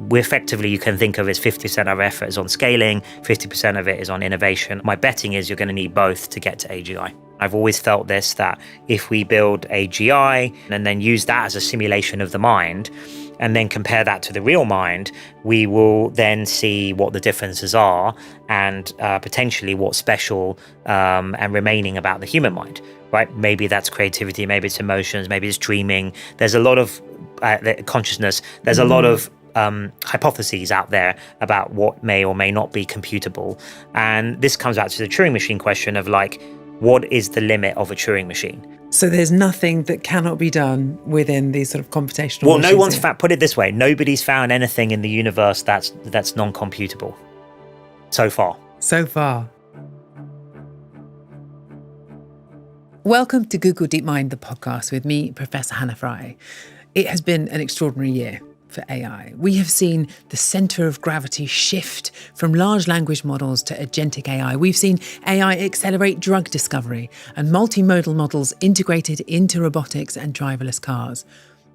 we effectively, you can think of as 50% of our effort is on scaling, 50% of it is on innovation. My betting is you're going to need both to get to AGI. I've always felt this, that if we build AGI and then use that as a simulation of the mind, and then compare that to the real mind, we will then see what the differences are and potentially what's special and remaining about the human mind, right? Maybe that's creativity, maybe it's emotions, maybe it's dreaming. There's a lot of consciousness. There's a lot of hypotheses out there about what may or may not be computable. And this comes back to the Turing machine question of like, what is the limit of a Turing machine? So there's nothing that cannot be done within these sort of computational Well, no machines one's put it this way, nobody's found anything in the universe that's non-computable so far. So far. Welcome to Google DeepMind, the podcast with me, Professor Hannah Fry. It has been an extraordinary year for AI. We have seen the centre of gravity shift from large language models to agentic AI. We've seen AI accelerate drug discovery and multimodal models integrated into robotics and driverless cars.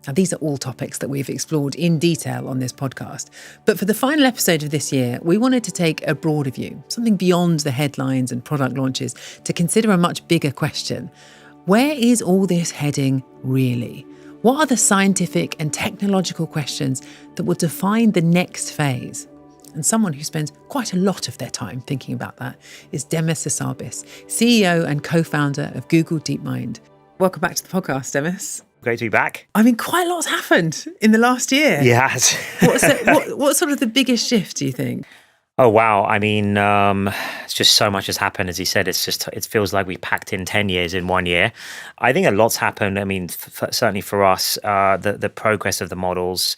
Now, these are all topics that we've explored in detail on this podcast. But for the final episode of this year, we wanted to take a broader view, something beyond the headlines and product launches, to consider a much bigger question. Where is all this heading really? What are the scientific and technological questions that will define the next phase? And someone who spends quite a lot of their time thinking about that is Demis Hassabis, CEO and co-founder of Google DeepMind. Welcome back to the podcast, Demis. Great to be back. I mean, quite a lot's happened in the last year. Yes. What's sort of the biggest shift, do you think? Oh, wow. I mean, it's just so much has happened. As you said, it feels like we packed in 10 years in 1 year. I think a lot's happened. I mean, certainly for us, the progress of the models.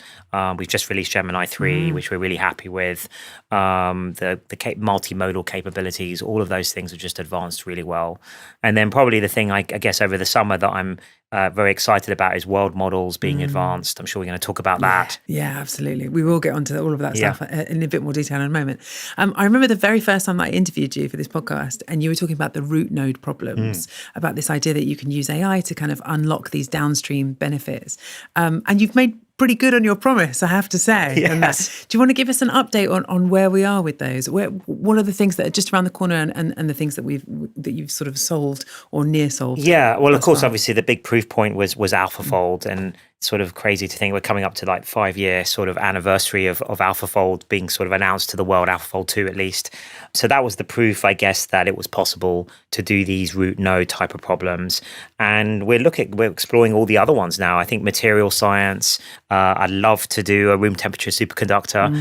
We've just released Gemini 3, which we're really happy with. The multimodal capabilities, all of those things have just advanced really well. And then probably the thing, I guess, over the summer that I'm very excited about is world models being advanced. I'm sure we're going to talk about that. Yeah, absolutely. We will get onto all of that stuff in a bit more detail in a moment. I remember the very first time that I interviewed you for this podcast, and you were talking about the root node problems, about this idea that you can use AI to kind of unlock these downstream benefits. And you've made pretty good on your promise, I have to say. Yes. Do you want to give us an update on where we are with those? What are the things that are just around the corner and the things that you've sort of solved or near solved? Yeah, well, of course, obviously the big proof point was AlphaFold, and it's sort of crazy to think we're coming up to like 5-year sort of anniversary of AlphaFold being sort of announced to the world, AlphaFold 2 at least. So that was the proof, I guess, that it was possible to do these root node type of problems. And we're exploring all the other ones now. I think material science, I'd love to do a room temperature superconductor,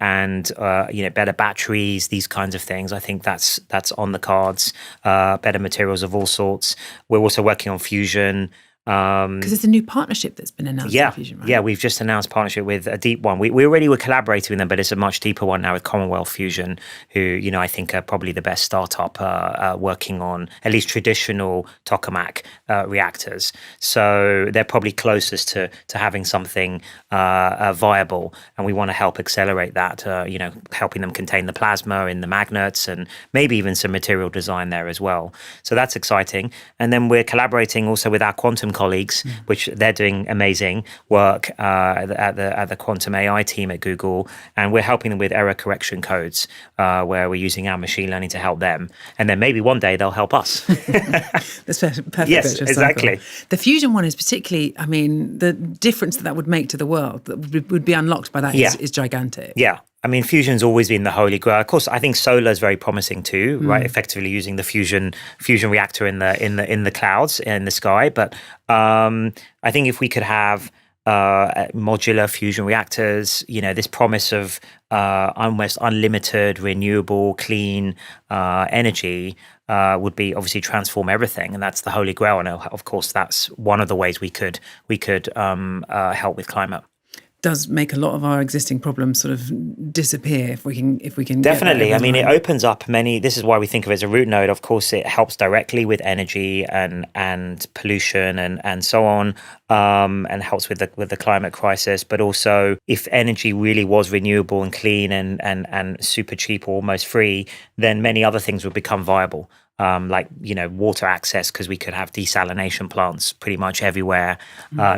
and better batteries, these kinds of things. I think that's on the cards. Better materials of all sorts. We're also working on fusion. Because it's a new partnership that's been announced with Fusion, right? Yeah, we've just announced partnership with a deep one. We already were collaborating with them, but it's a much deeper one now with Commonwealth Fusion, who, I think are probably the best startup working on at least traditional tokamak reactors. So they're probably closest to having something viable, and we want to help accelerate that, helping them contain the plasma in the magnets and maybe even some material design there as well. So that's exciting. And then we're collaborating also with our quantum colleagues, which they're doing amazing work at the quantum AI team at Google, and we're helping them with error correction codes, where we're using our machine learning to help them, and then maybe one day they'll help us. That's perfect. Yes, exactly. The fusion one is particularly, I mean, the difference that would make to the world that would be unlocked by that is gigantic. Yeah. I mean, fusion's always been the holy grail. Of course, I think solar is very promising too, right? Effectively using the fusion reactor in the clouds in the sky. But I think if we could have modular fusion reactors, this promise of almost unlimited, renewable, clean energy would be obviously transform everything, and that's the holy grail. And of course, that's one of the ways we could help with climate. Does make a lot of our existing problems sort of disappear if we can definitely. I mean, it opens up many. This is why we think of it as a root node. Of course, it helps directly with energy and pollution and so on, and helps with the climate crisis. But also, if energy really was renewable and clean and super cheap or almost free, then many other things would become viable. Like water access, because we could have desalination plants pretty much everywhere.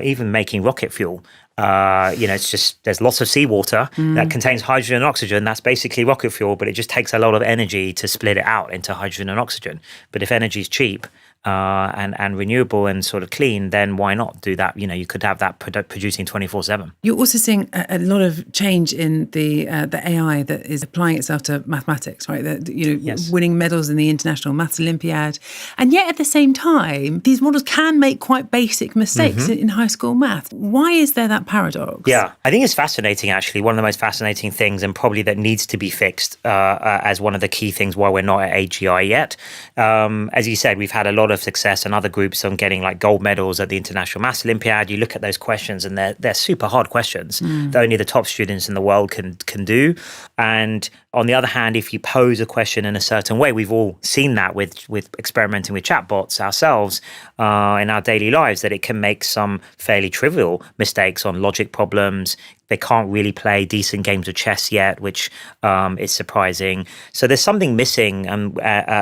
Even making rocket fuel. It's just there's lots of seawater that contains hydrogen and oxygen. That's basically rocket fuel, but it just takes a lot of energy to split it out into hydrogen and oxygen. But if energy is cheap and renewable and sort of clean, then why not do that? You could have that producing 24/7. You're also seeing a lot of change in the AI that is applying itself to mathematics, right? Yes. Winning medals in the International Maths Olympiad. And yet at the same time, these models can make quite basic mistakes in high school math. Why is there that paradox? Yeah, I think it's fascinating, actually. One of the most fascinating things, and probably that needs to be fixed as one of the key things why we're not at AGI yet. As you said, we've had a lot of success and other groups on getting like gold medals at the International Maths Olympiad. You look at those questions and they're super hard questions that only the top students in the world can do. And on the other hand, if you pose a question in a certain way, we've all seen that with experimenting with chatbots ourselves in our daily lives, that it can make some fairly trivial mistakes on logic problems. They can't really play decent games of chess yet, which is surprising. So there's something missing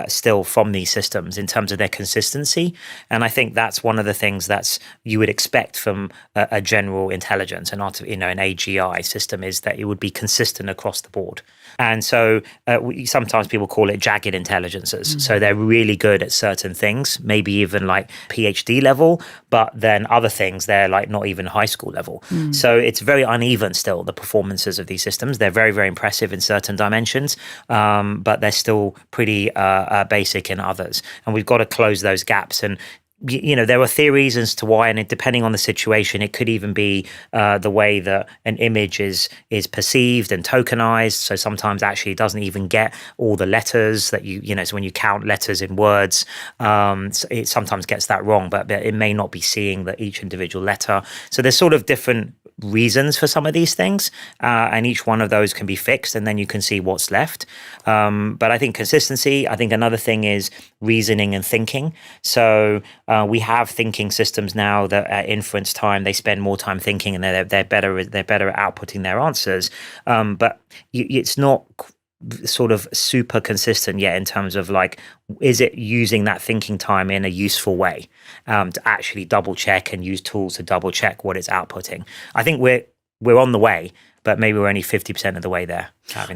still from these systems in terms of their consistency. And I think that's one of the things that's you would expect from a general intelligence and an AGI system, is that it would be consistent across the board. And so sometimes people call it jagged intelligences. So they're really good at certain things, maybe even like PhD level, but then other things, they're like not even high school level. So it's very uneven still, the performances of these systems. They're very, very impressive in certain dimensions, but they're still pretty basic in others. And we've got to close those gaps. And there are theories as to why, and depending on the situation, it could even be the way that an image is perceived and tokenized. So sometimes actually it doesn't even get all the letters that so when you count letters in words, it sometimes gets that wrong, but it may not be seeing each individual letter. So there's sort of different reasons for some of these things, and each one of those can be fixed, and then you can see what's left. But I think consistency. I think another thing is reasoning and thinking. So we have thinking systems now that at inference time they spend more time thinking, and they're better at outputting their answers. But it's not sort of super consistent yet in terms of like, is it using that thinking time in a useful way to actually double check and use tools to double check what it's outputting? I think we're on the way, but maybe we're only 50% of the way there.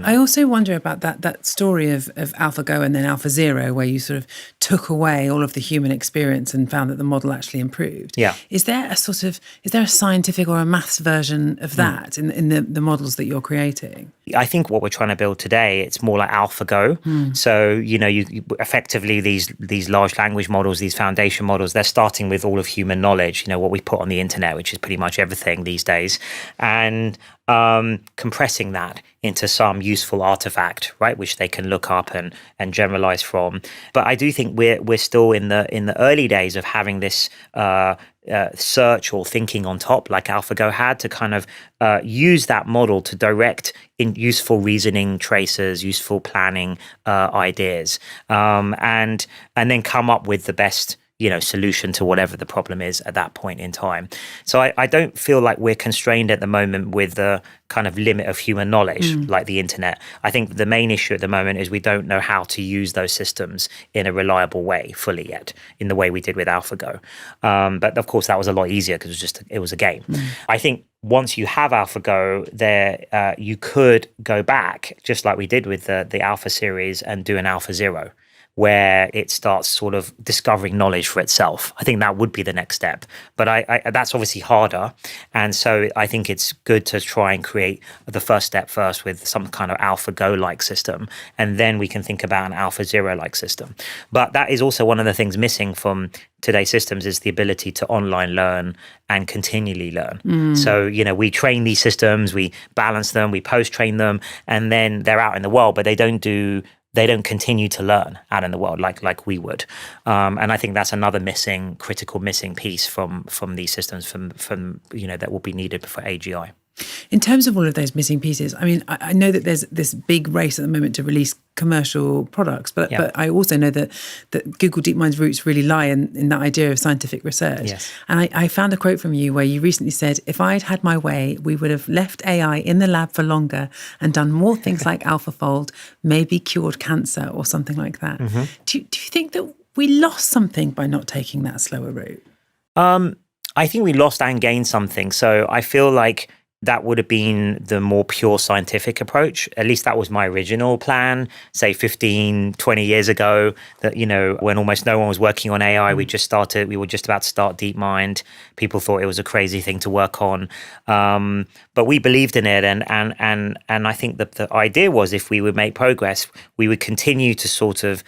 I also wonder about that story of AlphaGo and then AlphaZero, where you sort of took away all of the human experience and found that the model actually improved. Yeah. Is there a scientific or a maths version of that in the models that you're creating? I think what we're trying to build today, it's more like AlphaGo. So, you effectively these large language models, these foundation models, they're starting with all of human knowledge, what we put on the internet, which is pretty much everything these days, and compressing that into some useful artifact, right, which they can look up and generalize from. But I do think we're still in the early days of having this search or thinking on top, like AlphaGo had, to kind of use that model to direct in useful reasoning traces, useful planning ideas, and then come up with the best solution to whatever the problem is at that point in time. So I don't feel like we're constrained at the moment with the kind of limit of human knowledge like the internet. I think the main issue at the moment is we don't know how to use those systems in a reliable way fully yet, in the way we did with AlphaGo. But of course that was a lot easier because it was a game. I think once you have AlphaGo there, you could go back, just like we did with the Alpha series, and do an AlphaZero, where it starts sort of discovering knowledge for itself. I think that would be the next step. But that's obviously harder. And so I think it's good to try and create the first step first with some kind of AlphaGo-like system. And then we can think about an AlphaZero-like system. But that is also one of the things missing from today's systems, is the ability to online learn and continually learn. So, we train these systems, we balance them, we post-train them, and then they're out in the world, but they don't continue to learn out in the world like we would. And I think that's another critical missing piece from these systems from that will be needed for AGI. In terms of all of those missing pieces, I mean, I know that there's this big race at the moment to release commercial products, but I also know that Google DeepMind's roots really lie in that idea of scientific research. Yes. And I found a quote from you where you recently said, if I'd had my way, we would have left AI in the lab for longer and done more things like AlphaFold, maybe cured cancer or something like that. Do you think that we lost something by not taking that slower route? I think we lost and gained something. So I feel like that would have been the more pure scientific approach. At least that was my original plan, say 15, 20 years ago, that, when almost no one was working on AI, we were just about to start DeepMind. People thought it was a crazy thing to work on. But we believed in it. And I think that the idea was if we would make progress, we would continue to sort of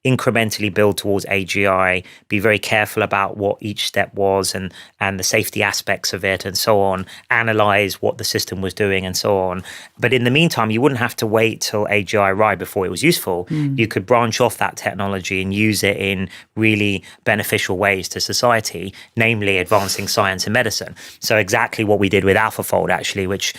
incrementally build towards AGI, be very careful about what each step was and the safety aspects of it and so on, analyze what the system was doing and so on. But in the meantime, you wouldn't have to wait till AGI arrived before it was useful. You could branch off that technology and use it in really beneficial ways to society, namely advancing science and medicine. So exactly what we did with AlphaFold, actually, which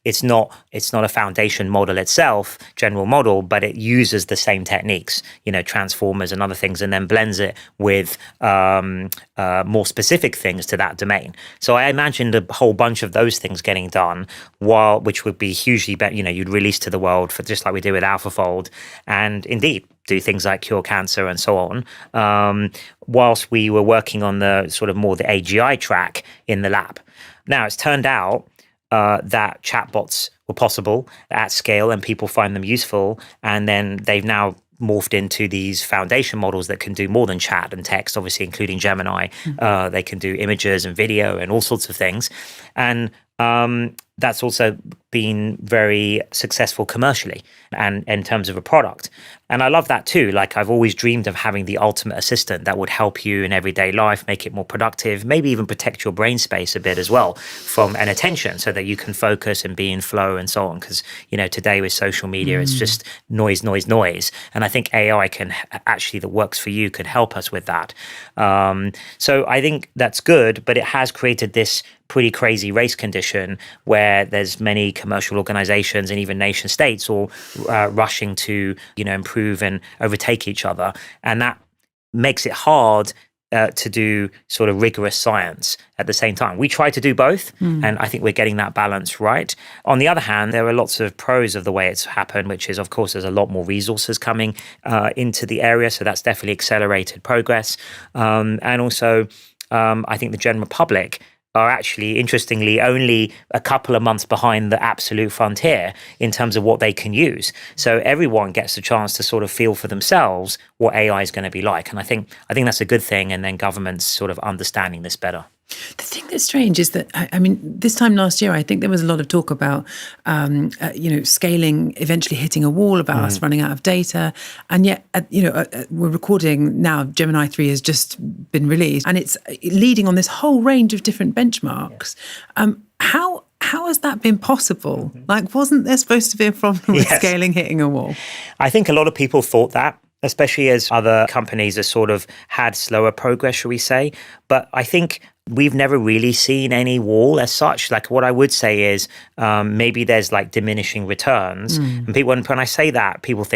it's not a foundation model itself, general model, but it uses the same techniques, transformers and other things, and then blends it with more specific things to that domain. So I imagined a whole bunch of those things getting done, which would be hugely better. You'd release to the world for just like we did with AlphaFold, and indeed do things like cure cancer and so on, whilst we were working on the sort of more the AGI track in the lab. Now it's turned out that chatbots were possible at scale and people find them useful, and then they've now morphed into these foundation models that can do more than chat and text, obviously including Gemini. They can do images and video and all sorts of things. And that's also been very successful commercially and in terms of a product. And I love that too. Like I've always dreamed of having the ultimate assistant that would help you in everyday life, make it more productive, maybe even protect your brain space a bit as well from an attention so that you can focus and be in flow and so on. Because, today with social media, it's just noise. And I think AI that works for you could help us with that. So I think that's good, but it has created this pretty crazy race condition where there's many commercial organizations and even nation states all rushing to, improve and overtake each other. And that makes it hard to do sort of rigorous science at the same time. We try to do both, and I think we're getting that balance right. On the other hand, there are lots of pros of the way it's happened, which is, of course, there's a lot more resources coming into the area, so that's definitely accelerated progress. And also, I think the general public are actually, interestingly, only a couple of months behind the absolute frontier in terms of what they can use. So everyone gets a chance to sort of feel for themselves what AI is going to be like. And I think that's a good thing. And then governments sort of understanding this better. The thing that's strange is that, this time last year, I think there was a lot of talk about, scaling eventually hitting a wall, about us running out of data. And yet, we're recording now, Gemini 3 has just been released and it's leading on this whole range of different benchmarks. How has that been possible? Like, wasn't there supposed to be a problem with scaling hitting a wall? I think a lot of people thought that, especially as other companies have sort of had slower progress, shall we say. But I think we've never really seen any wall as such. Like what I would say is maybe there's like diminishing returns. And people, when I say that, people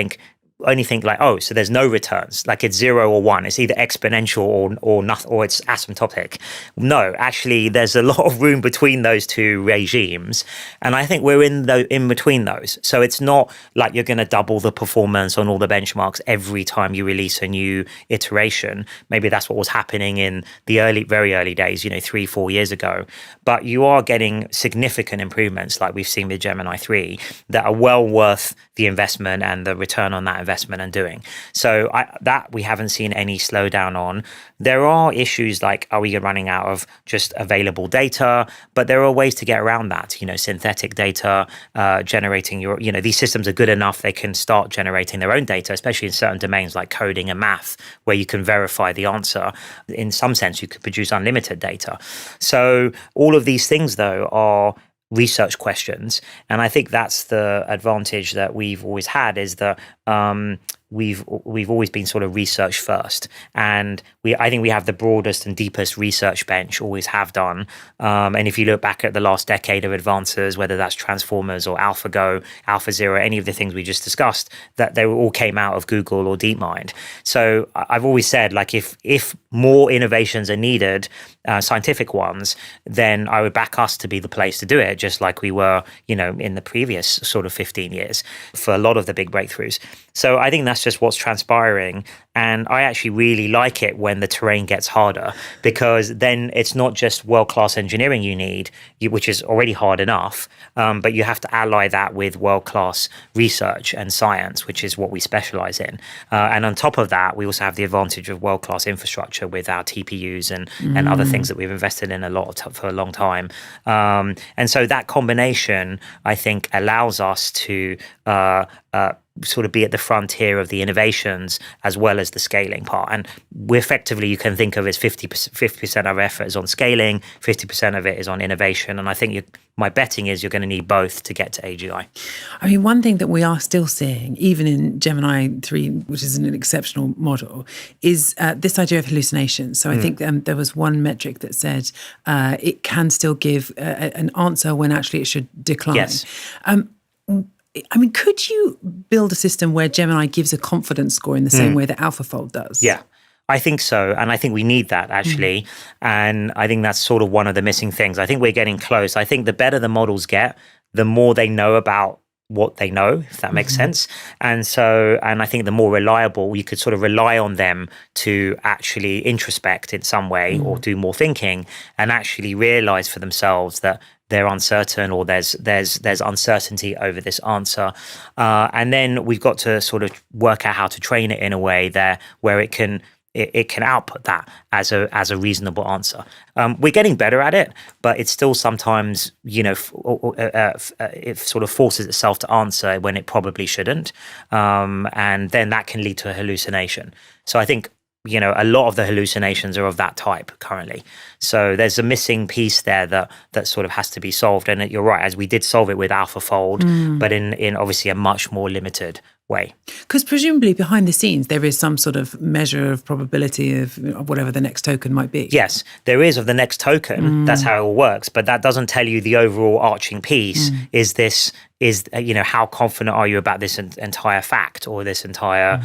only think like, oh, so there's no returns, like it's 0 or 1. It's either exponential or nothing, or it's asymptotic. No, actually, there's a lot of room between those two regimes, and I think we're in between those. So it's not like you're going to double the performance on all the benchmarks every time you release a new iteration. Maybe that's what was happening in the very early days, 3-4 years ago. But you are getting significant improvements, like we've seen with Gemini 3, that are well worth the investment and the return on that investment and doing. So that we haven't seen any slowdown on. There are issues like, are we running out of just available data? But there are ways to get around that, synthetic data, generating these systems are good enough, they can start generating their own data, especially in certain domains like coding and math, where you can verify the answer. In some sense, you could produce unlimited data. So all of these things, though, are research questions. And I think that's the advantage that we've always had, is that we've always been sort of research first, and I think we have the broadest and deepest research bench, always have done. And if you look back at the last decade of advances, whether that's Transformers or AlphaGo, AlphaZero, any of the things we just discussed, that they all came out of Google or DeepMind. So I've always said, like, if more innovations are needed, scientific ones, then I would back us to be the place to do it, just like we were, in the previous sort of 15 years for a lot of the big breakthroughs. So I think that's just what's transpiring. And I actually really like it when the terrain gets harder, because then it's not just world-class engineering you need, which is already hard enough, but you have to ally that with world-class research and science, which is what we specialize in. And on top of that, we also have the advantage of world-class infrastructure with our TPUs and other things that we've invested in a lot for a long time. And so that combination, I think, allows us to sort of be at the frontier of the innovations as well as the scaling part. And we effectively, you can think of as 50% of our effort is on scaling, 50% of it is on innovation. And I think my betting is you're going to need both to get to AGI. I mean, one thing that we are still seeing, even in Gemini 3, which is an exceptional model, is this idea of hallucinations. So I think there was one metric that said it can still give an answer when actually it should decline. Yes. I mean, could you build a system where Gemini gives a confidence score in the same way that AlphaFold does? Yeah, I think so. And I think we need that, actually. And I think that's sort of one of the missing things. I think we're getting close. I think the better the models get, the more they know about what they know, if that makes sense. And I think the more reliable, you could sort of rely on them to actually introspect in some way or do more thinking and actually realize for themselves that they're uncertain or there's uncertainty over this answer. And then we've got to sort of work out how to train it in a way there where it can output that as a reasonable answer. We're getting better at it, but it's still sometimes, it sort of forces itself to answer when it probably shouldn't. And then that can lead to a hallucination. So I think, a lot of the hallucinations are of that type currently. So there's a missing piece there that sort of has to be solved. And you're right, as we did solve it with AlphaFold, but in obviously a much more limited way. Because presumably behind the scenes, there is some sort of measure of probability of whatever the next token might be. Yes, there is of the next token. That's how it all works. But that doesn't tell you the overall arching piece. How confident are you about this entire fact or this entire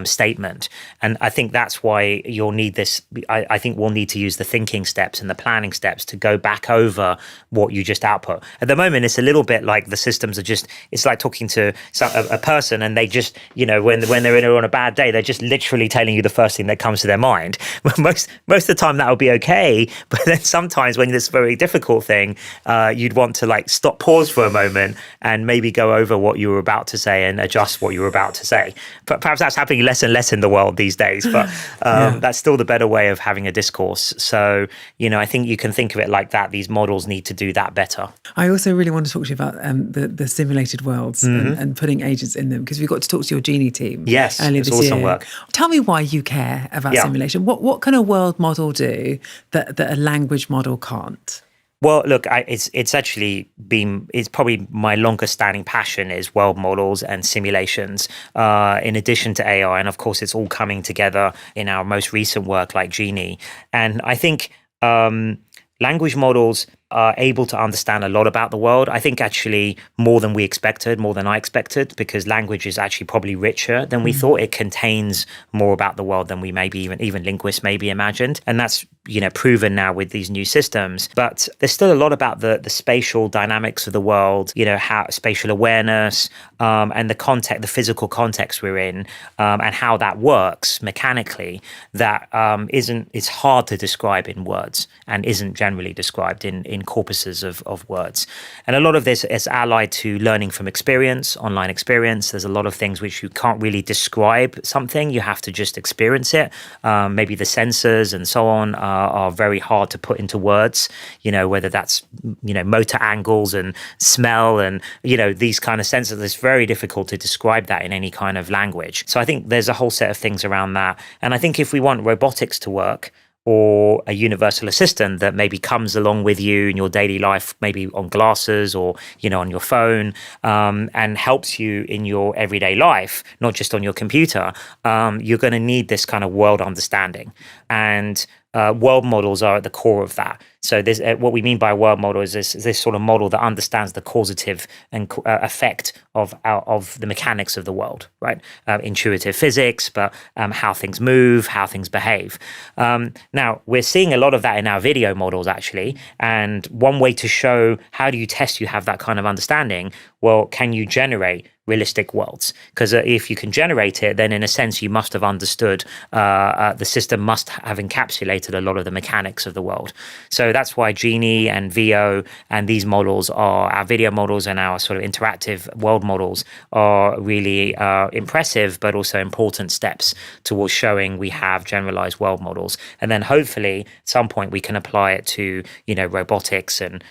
statement? And I think that's why you'll need this. I think we'll need to use the thinking steps and the planning steps to go back over what you just output. At the moment, it's a little bit like the systems are just, it's like talking to a person and they just, when they're on a bad day, they're just literally telling you the first thing that comes to their mind. Most of the time that will be okay. But then sometimes when it's a very difficult thing, you'd want to pause for a moment and maybe go over what you were about to say and adjust what you were about to say. But perhaps that's happening less and less in the world these days, but that's still the better way of having a discourse. So, I think you can think of it like that. These models need to do that better. I also really want to talk to you about the simulated worlds and putting agents in them, because we got to talk to your Genie team earlier this awesome year. Work. Tell me why you care about simulation. What can a world model do that a language model can't? Well, look, it's probably my longest standing passion is world models and simulations, in addition to AI. And of course, it's all coming together in our most recent work like Genie. And I think language models are able to understand a lot about the world. I think actually more than we expected, more than I expected, because language is actually probably richer than we thought. It contains more about the world than we maybe even linguists maybe imagined. And that's, proven now with these new systems. But there's still a lot about the spatial dynamics of the world, how spatial awareness and the physical context we're in, and how that works mechanically, that it's hard to describe in words and isn't generally described in corpuses of words. And a lot of this is allied to learning from experience, online experience. There's a lot of things which you can't really describe something. You have to just experience it. Maybe the sensors and so on are very hard to put into words, whether that's, motor angles and smell and, these kind of sensors. It's very difficult to describe that in any kind of language. So I think there's a whole set of things around that. And I think if we want robotics to work, or a universal assistant that maybe comes along with you in your daily life, maybe on glasses or, on your phone, and helps you in your everyday life, not just on your computer, you're going to need this kind of world understanding. And world models are at the core of that. So there's what we mean by a world model is this sort of model that understands the causative and effect of the mechanics of the world, right? Intuitive physics, but how things move, how things behave. Now, we're seeing a lot of that in our video models, actually. And one way to show how do you test you have that kind of understanding? Well, can you generate realistic worlds. Because if you can generate it, then in a sense, you must have understood, the system must have encapsulated a lot of the mechanics of the world. So that's why Genie and VO and these models are, our video models and our sort of interactive world models are really impressive, but also important steps towards showing we have generalized world models. And then hopefully at some point we can apply it to, robotics and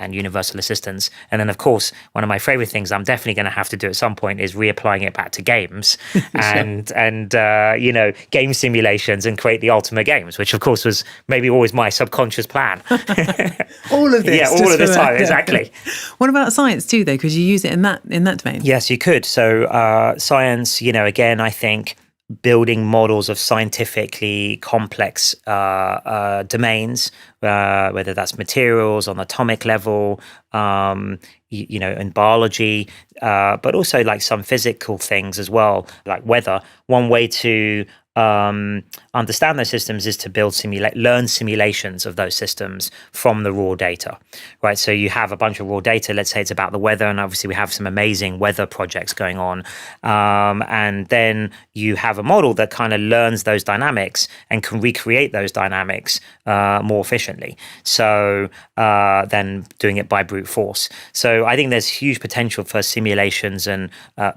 universal assistants. And then of course, one of my favorite things I'm definitely going to have to do at some point is reapplying it back to games and game simulations and create the ultimate games, which of course was maybe always my subconscious plan. All of this. Yeah, all of this time, exactly. What about science too, though? Could you use it in that domain? Yes, you could. So science, again, I think building models of scientifically complex domains, whether that's materials on atomic level, in biology, but also like some physical things as well, like weather. One way to understand those systems is to learn simulations of those systems from the raw data, right? So you have a bunch of raw data, let's say it's about the weather, and obviously we have some amazing weather projects going on. And then you have a model that kind of learns those dynamics and can recreate those dynamics more efficiently. So than doing it by brute force. So I think there's huge potential for simulations and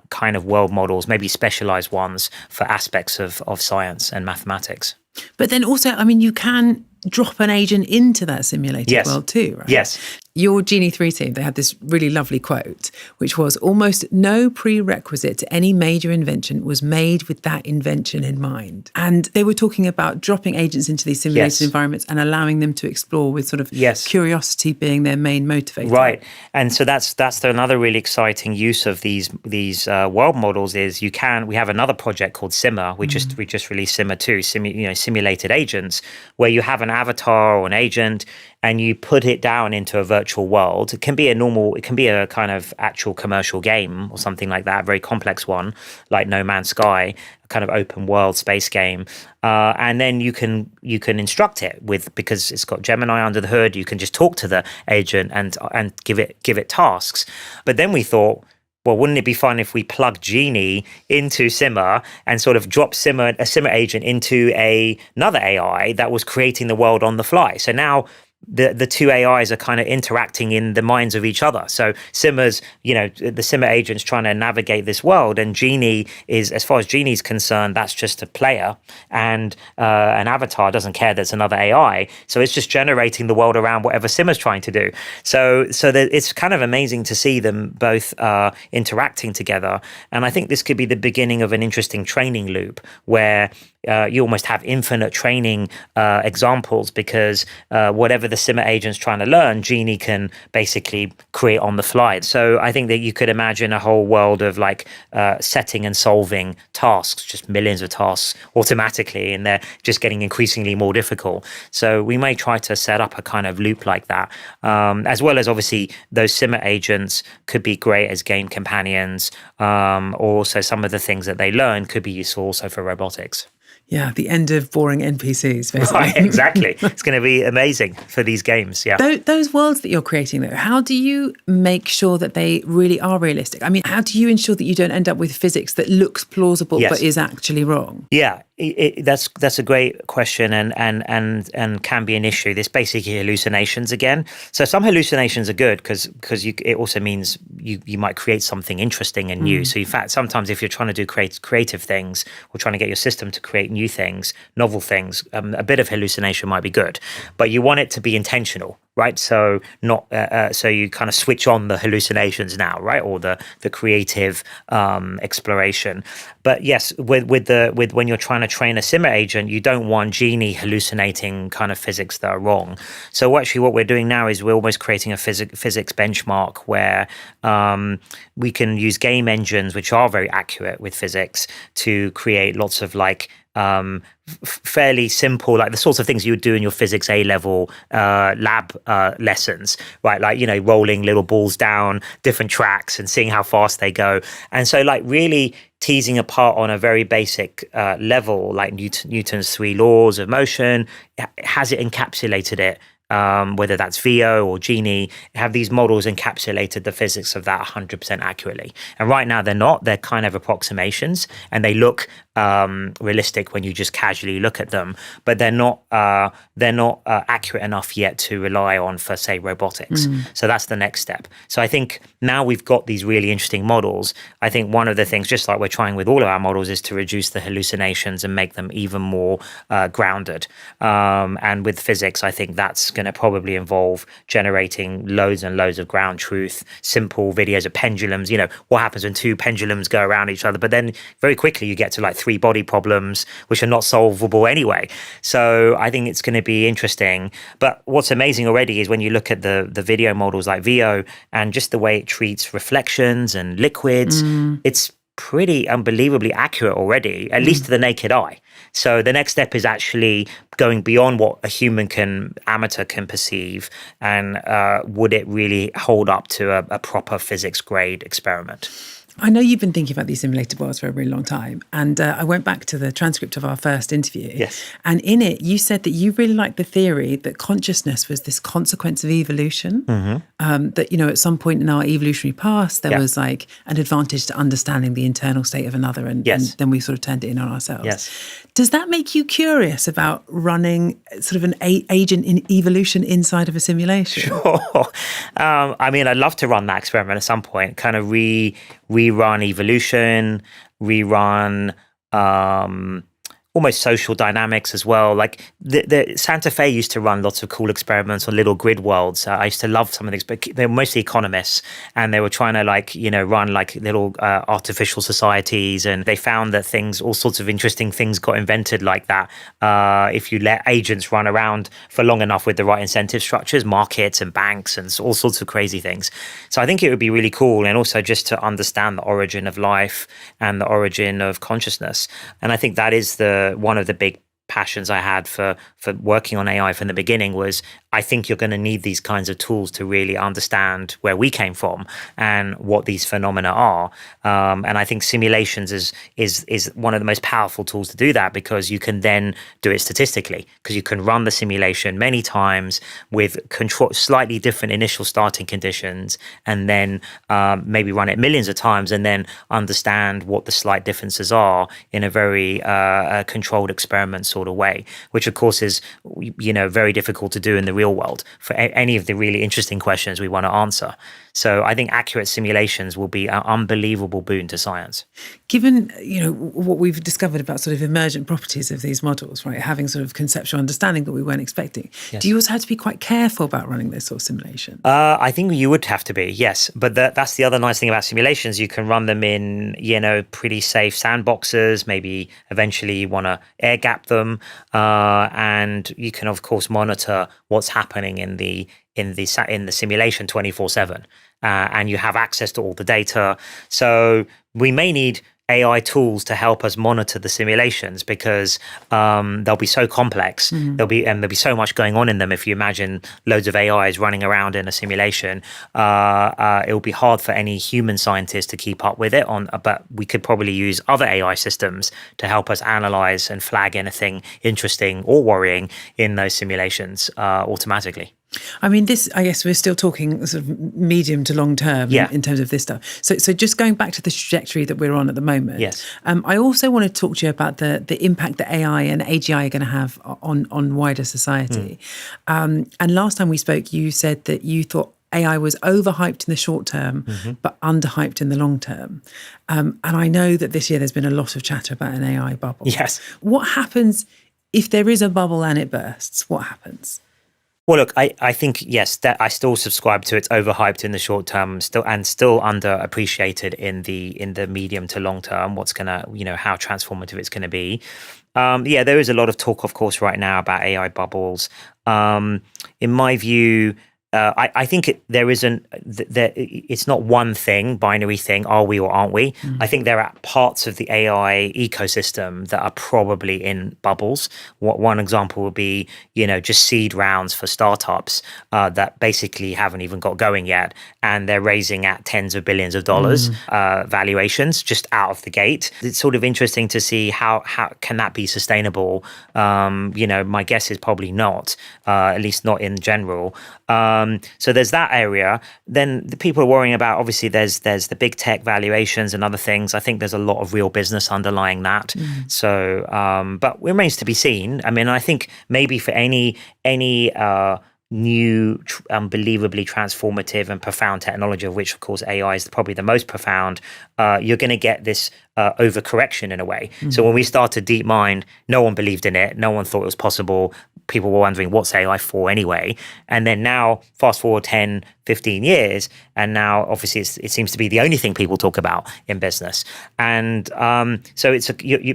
kind of world models, maybe specialized ones for aspects of science and mathematics. But then also, you can drop an agent into that simulated world too, right? Yes. Your Genie 3 team, they had this really lovely quote, which was, almost no prerequisite to any major invention was made with that invention in mind. And they were talking about dropping agents into these simulated environments and allowing them to explore with sort of curiosity being their main motivator. Right. And so that's another really exciting use of these world models is we have another project called Simmer. We just released Simmer 2, simulated agents, where you have an avatar or an agent and you put it down into a virtual world. It can be a kind of actual commercial game or something like that, a very complex one, like No Man's Sky, a kind of open world space game. And then you can instruct it because it's got Gemini under the hood, you can just talk to the agent and give it tasks. But then we thought, well, wouldn't it be fun if we plug Genie into Simmer and sort of drop a Simmer agent into another AI that was creating the world on the fly? So now the two AIs are kind of interacting in the minds of each other. So Simmer's, the Simmer agent's trying to navigate this world, and Genie is, as far as Genie's concerned, that's just a player, and an avatar doesn't care there's another AI. So it's just generating the world around whatever Simmer's trying to do. So it's kind of amazing to see them both interacting together. And I think this could be the beginning of an interesting training loop where you almost have infinite training examples, because whatever the Simmer agent's trying to learn, Genie can basically create on the fly. So I think that you could imagine a whole world of like setting and solving tasks, just millions of tasks automatically, and they're just getting increasingly more difficult. So we may try to set up a kind of loop like that, as well as obviously those Simmer agents could be great as game companions, or also some of the things that they learn could be useful also for robotics. Yeah, the end of boring NPCs, basically. Right, exactly. It's going to be amazing for these games, yeah. Those worlds that you're creating, though, how do you make sure that they really are realistic? How do you ensure that you don't end up with physics that looks plausible but is actually wrong? Yeah, that's a great question and can be an issue. There's basically hallucinations again. So some hallucinations are good because it also means you might create something interesting and new. So in fact, sometimes if you're trying to do creative things or trying to get your system to create new things, novel things, a bit of hallucination might be good, but you want it to be intentional, right? So not so you kind of switch on the hallucinations now, right, or the creative exploration. But yes, with when you're trying to train a Simmer agent, you don't want Genie hallucinating kind of physics that are wrong. So actually, what we're doing now is we're almost creating a physics benchmark where we can use game engines which are very accurate with physics to create lots of like fairly simple, like the sorts of things you would do in your physics A-level lab lessons, right? Like, rolling little balls down different tracks and seeing how fast they go. And so like really teasing apart on a very basic level, like Newton's 3 laws of motion, has it encapsulated it whether that's VO or Genie, have these models encapsulated the physics of that 100% accurately. And right now they're not. They're kind of approximations, and they look realistic when you just casually look at them, but they're not accurate enough yet to rely on for, say, robotics. So that's the next step. So I think now we've got these really interesting models. I think one of the things, just like we're trying with all of our models, is to reduce the hallucinations and make them even more grounded. And with physics, I think that's going to probably involve generating loads and loads of ground truth, simple videos of pendulums. What happens when two pendulums go around each other? But then very quickly you get to like 3 body problems, which are not solvable anyway. So I think it's going to be interesting. But what's amazing already is when you look at the video models like VO and just the way it treats reflections and liquids, it's pretty unbelievably accurate already, at least to the naked eye. So the next step is actually going beyond what a amateur can perceive, and would it really hold up to a proper physics grade experiment? I know you've been thinking about these simulated worlds for a really long time. And I went back to the transcript of our first interview. Yes. And in it, you said that you really liked the theory that consciousness was this consequence of evolution. That, at some point in our evolutionary past, there was like an advantage to understanding the internal state of another. And then we sort of turned it in on ourselves. Yes. Does that make you curious about running sort of an agent in evolution inside of a simulation? Sure. I'd love to run that experiment at some point, kind of rerun evolution, rerun almost social dynamics as well. Like the Santa Fe used to run lots of cool experiments on little grid worlds. I used to love some of these, but they were mostly economists, and they were trying to run like little artificial societies, and they found that all sorts of interesting things got invented like that if you let agents run around for long enough with the right incentive structures, markets and banks and all sorts of crazy things. So I think it would be really cool, and also just to understand the origin of life and the origin of consciousness. And I think that is one of the big passions I had for working on AI from the beginning was I think you're going to need these kinds of tools to really understand where we came from and what these phenomena are. And I think simulations is one of the most powerful tools to do that, because you can then do it statistically, because you can run the simulation many times with slightly different initial starting conditions, and then maybe run it millions of times and then understand what the slight differences are in a very controlled experiment sort of way, which of course is very difficult to do in the real world for any of the really interesting questions we want to answer. So I think accurate simulations will be an unbelievable boon to science. Given, what we've discovered about sort of emergent properties of these models, right, having sort of conceptual understanding that we weren't expecting, do you also have to be quite careful about running this sort of simulation? I think you would have to be, yes. But that's the other nice thing about simulations. You can run them in, pretty safe sandboxes. Maybe eventually you want to air gap them. And you can, of course, monitor what's happening in the simulation 24/7, and you have access to all the data. So we may need AI tools to help us monitor the simulations, because they'll be so complex. There'll be so much going on in them. If you imagine loads of AIs running around in a simulation, it will be hard for any human scientist to keep up with it. But we could probably use other AI systems to help us analyze and flag anything interesting or worrying in those simulations automatically. I mean, I guess we're still talking sort of medium to long term in terms of this stuff. So just going back to the trajectory that we're on at the moment. Yes. I also want to talk to you about the impact that AI and AGI are going to have on wider society. And last time we spoke, you said that you thought AI was overhyped in the short term, but underhyped in the long term. And I know that this year there's been a lot of chatter about an AI bubble. Yes. What happens if there is a bubble and it bursts? What happens? Well, look, I think, yes, that I still subscribe to it's overhyped in the short term, still underappreciated in the medium to long term. What's going to, how transformative it's going to be. There is a lot of talk, of course, right now about AI bubbles. In my view, I think there isn't. It's not one thing, binary thing. Are we or aren't we? I think there are parts of the AI ecosystem that are probably in bubbles. One example would be, just seed rounds for startups that basically haven't even got going yet, and they're raising at tens of billions of dollars valuations just out of the gate. It's sort of interesting to see how can that be sustainable. My guess is probably not, at least not in general. So there's that area. Then the people are worrying about, obviously, there's the big tech valuations and other things. I think there's a lot of real business underlying that. So, but it remains to be seen. I mean, I think maybe for any new, unbelievably transformative and profound technology, of which, of course, AI is probably the most profound, you're going to get this overcorrection in a way. So when we started DeepMind, no one believed in it. No one thought it was possible. People were wondering, what's AI for anyway? And then now, fast forward 10, 15 years, and now obviously it seems to be the only thing people talk about in business. And so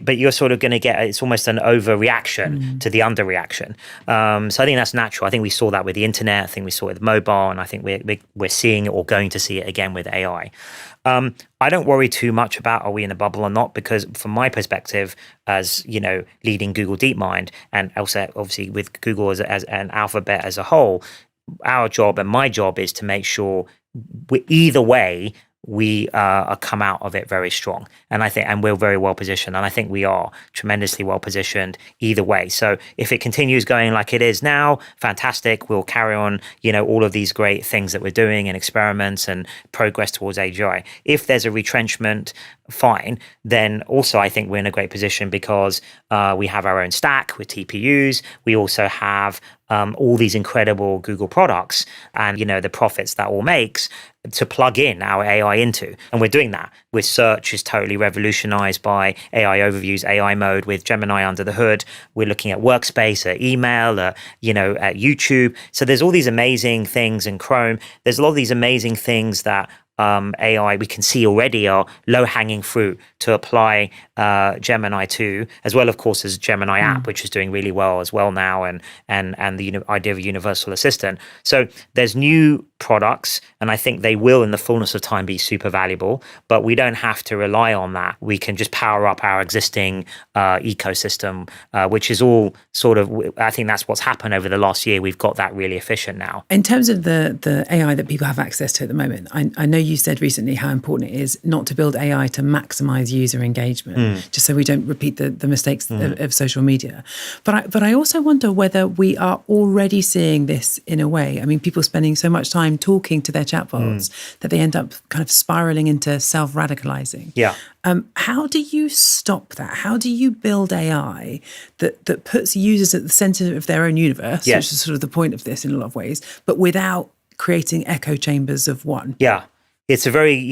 but you're sort of going to get, it's almost an overreaction to the underreaction. So I think that's natural. I think we saw that with the internet. I think we saw it with mobile, and I think we're seeing it or going to see it again with AI. I don't worry too much about are we in a bubble or not, because from my perspective, as leading Google DeepMind, and also obviously with Google as an alphabet as a whole, our job and my job is to make sure either way we come out of it very strong. And I think, and we're very well positioned, and I think we are tremendously well positioned either way. So if it continues going like it is now, fantastic. We'll carry on, all of these great things that we're doing and experiments and progress towards AGI. If there's a retrenchment, fine. Then also I think we're in a great position because we have our own stack with TPUs. We also have all these incredible Google products and, the profits that all makes to plug in our AI into. And we're doing that. With search is totally revolutionized by AI overviews, AI mode with Gemini under the hood. We're looking at workspace, at email, at YouTube. So there's all these amazing things in Chrome. There's a lot of these amazing things that AI we can see already are low-hanging fruit to apply Gemini to, as well, of course, as Gemini app, which is doing really well as well now, and the idea of a universal assistant. So there's new products, and I think they will, in the fullness of time, be super valuable. But we don't have to rely on that. We can just power up our existing ecosystem, which is all sort of. I think that's what's happened over the last year. We've got that really efficient now. In terms of the AI that people have access to at the moment, I know you said recently how important it is not to build AI to maximize user engagement, just so we don't repeat the mistakes of social media. But I also wonder whether we are already seeing this in a way. I mean, people spending so much time talking to their chatbots that they end up kind of spiraling into self-radicalizing. Yeah. How do you stop that? How do you build AI that puts users at the center of their own universe, which is sort of the point of this in a lot of ways, but without creating echo chambers of one? Yeah. It's a very,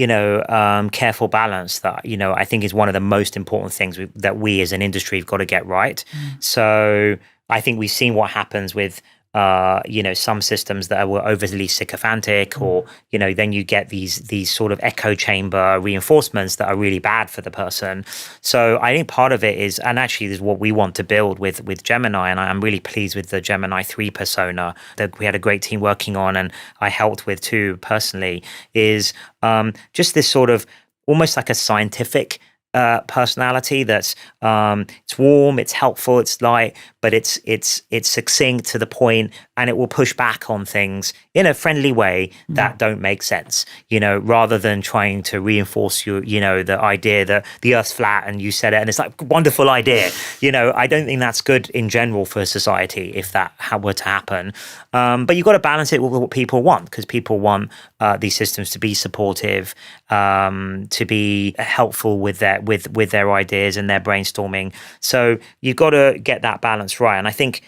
careful balance that, I think is one of the most important things that we as an industry have got to get right. So I think we've seen what happens with, some systems that were overly sycophantic, or, then you get these sort of echo chamber reinforcements that are really bad for the person. So I think part of it is, and actually this is what we want to build with Gemini, and I'm really pleased with the Gemini 3 persona that we had a great team working on, and I helped with too personally, is just this sort of almost like a scientific personality that's it's warm, it's helpful, it's light, but it's succinct to the point, and it will push back on things in a friendly way that don't make sense, rather than trying to reinforce the idea that the Earth's flat and you said it and it's like wonderful idea. I don't think that's good in general for society if that were to happen. But you've got to balance it with what people want, because people want these systems to be supportive, to be helpful with their ideas and their brainstorming. So you've got to get that balance right. And I think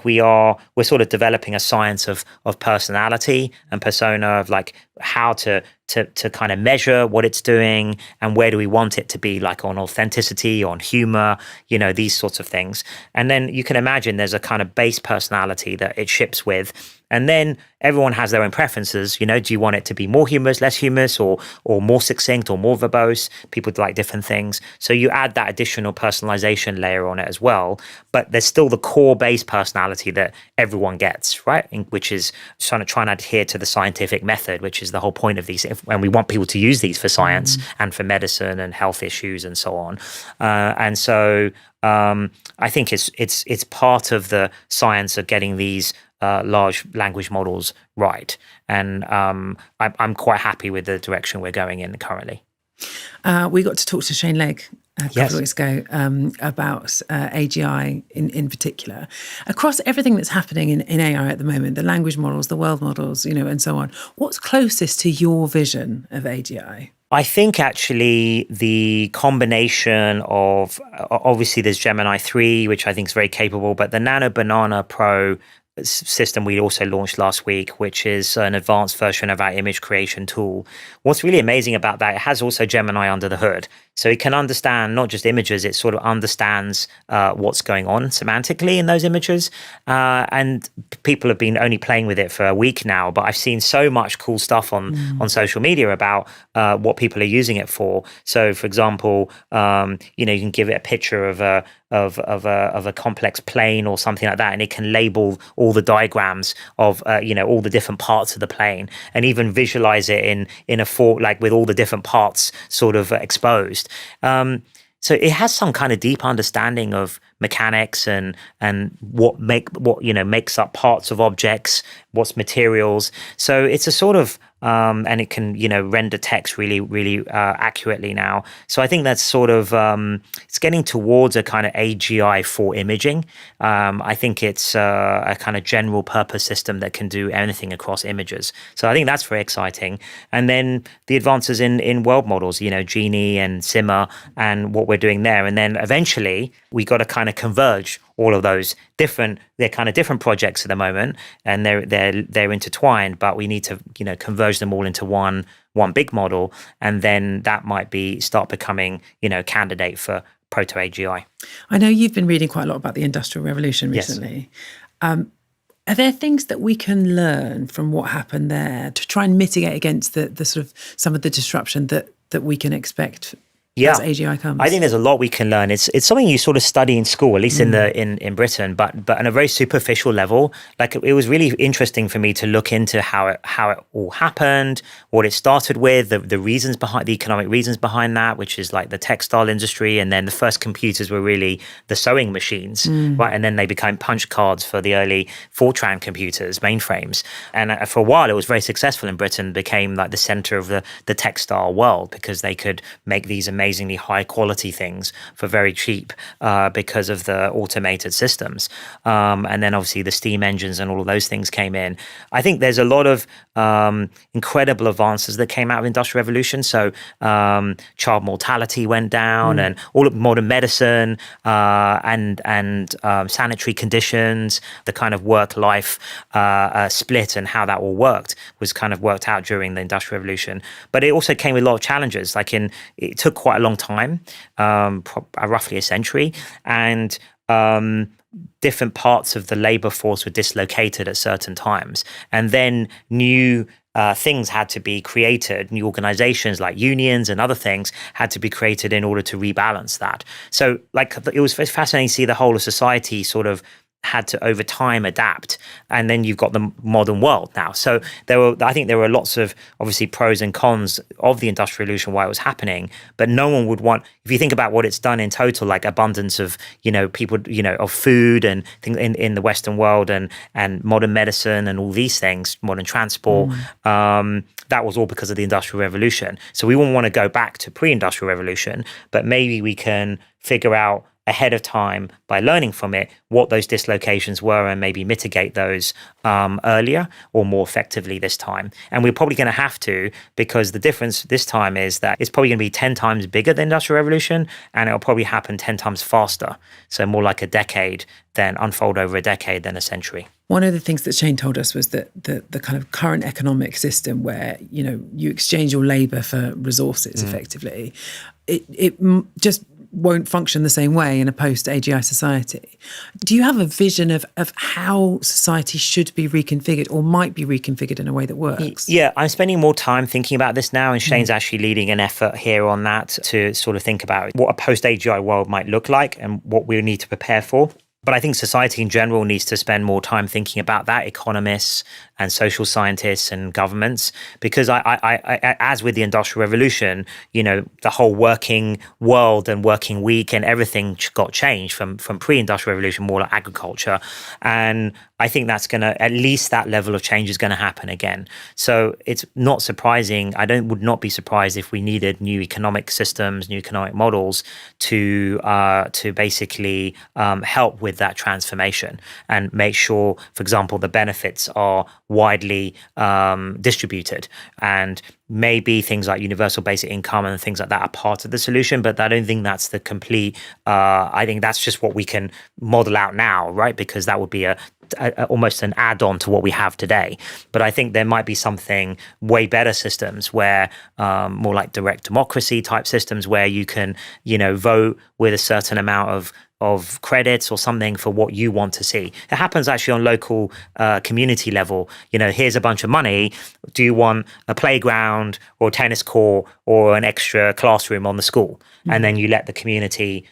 we're sort of developing a science of personality and persona, of like how to kind of measure what it's doing and where do we want it to be, like on authenticity, on humor, these sorts of things. And then you can imagine there's a kind of base personality that it ships with, And then everyone has their own preferences. Do you want it to be more humorous, less humorous, or more succinct or more verbose? People like different things. So you add that additional personalization layer on it as well. But there's still the core base personality that everyone gets, right? Which is trying to adhere to the scientific method, which is the whole point of these. And we want people to use these for science and for medicine and health issues and so on. And so I think it's part of the science of getting these large language models right. And I'm quite happy with the direction we're going in currently. We got to talk to Shane Legg a couple Yes. of weeks ago about AGI in particular. Across everything that's happening in AI at the moment, the language models, the world models, and so on, what's closest to your vision of AGI? I think actually the combination of, obviously there's Gemini 3, which I think is very capable, but the Nano Banana Pro system we also launched last week, which is an advanced version of our image creation tool. What's really amazing about that, it has also Gemini under the hood. So it can understand not just images, it sort of understands what's going on semantically in those images. And people have been only playing with it for a week now, but I've seen so much cool stuff on social media about what people are using it for. So for example, you can give it a picture of a complex plane or something like that, and it can label all the diagrams of all the different parts of the plane, and even visualize it in a form like with all the different parts sort of exposed. So it has some kind of deep understanding of mechanics and what makes up parts of objects, what's materials. So it's a sort of and it can render text really really accurately now. So I think that's sort of it's getting towards a kind of AGI for imaging. I think it's a kind of general purpose system that can do anything across images. So I think that's very exciting. And then the advances in world models, Genie and Simmer and what we're doing there. And then eventually we got to kind of converge all of those they're kind of different projects at the moment, and they're intertwined, but we need to converge them all into one big model, and then that might start becoming candidate for proto AGI. I know you've been reading quite a lot about the Industrial Revolution recently. Yes. Are there things that we can learn from what happened there to try and mitigate against the sort of some of the disruption that we can expect as AGI comes? I think there's a lot we can learn. It's something you sort of study in school, at least in Britain, but on a very superficial level. Like it was really interesting for me to look into how it all happened, what it started with, the reasons behind the economic reasons behind that, which is like the textile industry, and then the first computers were really the sewing machines, right? And then they became punch cards for the early Fortran computers, mainframes, and for a while it was very successful in Britain. Became like the center of the textile world because they could make these amazingly high quality things for very cheap because of the automated systems. And then obviously the steam engines and all of those things came in. I think there's a lot of incredible advances that came out of the Industrial Revolution. So child mortality went down, and all of modern medicine and sanitary conditions, the kind of work-life split and how that all worked was kind of worked out during the Industrial Revolution. But it also came with a lot of challenges. It took quite a long time, roughly a century, and different parts of the labor force were dislocated at certain times. And then new things had to be created, new organizations like unions and other things had to be created in order to rebalance that. So it was fascinating to see the whole of society sort of had to over time adapt, and then you've got the modern world now. So I think there were lots of obviously pros and cons of the Industrial Revolution, why it was happening, but no one would want, if you think about what it's done in total, like abundance of people of food and things in the Western world, and modern medicine and all these things, modern transport, that was all because of the Industrial Revolution. So we wouldn't want to go back to pre-Industrial Revolution, but maybe we can figure out ahead of time by learning from it what those dislocations were and maybe mitigate those earlier or more effectively this time. And we're probably going to have to, because the difference this time is that it's probably going to be 10 times bigger than the Industrial Revolution, and it'll probably happen 10 times faster. So more like a decade than unfold over a decade than a century. One of the things that Shane told us was that the kind of current economic system where, you exchange your labor for resources effectively, it just won't function the same way in a post-AGI society. Do you have a vision of how society should be reconfigured or might be reconfigured in a way that works? Yeah, I'm spending more time thinking about this now, and Shane's actually leading an effort here on that to sort of think about what a post-AGI world might look like and what we need to prepare for. But I think society in general needs to spend more time thinking about that, economists and social scientists and governments, because I as with the Industrial Revolution, the whole working world and working week and everything got changed from pre-Industrial Revolution, more like agriculture. And I think that's going to, at least that level of change is going to happen again. So it's not surprising. Would not be surprised if we needed new economic systems, new economic models to basically help with that transformation and make sure, for example, the benefits are widely distributed. And maybe things like universal basic income and things like that are part of the solution, but I don't think that's the complete, I think that's just what we can model out now, right? Because that would be almost an add-on to what we have today. But I think there might be something way better systems where more like direct democracy type systems where you can, vote with a certain amount of credits or something for what you want to see. It happens actually on local community level. Here's a bunch of money. Do you want a playground or a tennis court or an extra classroom on the school? And then you let the community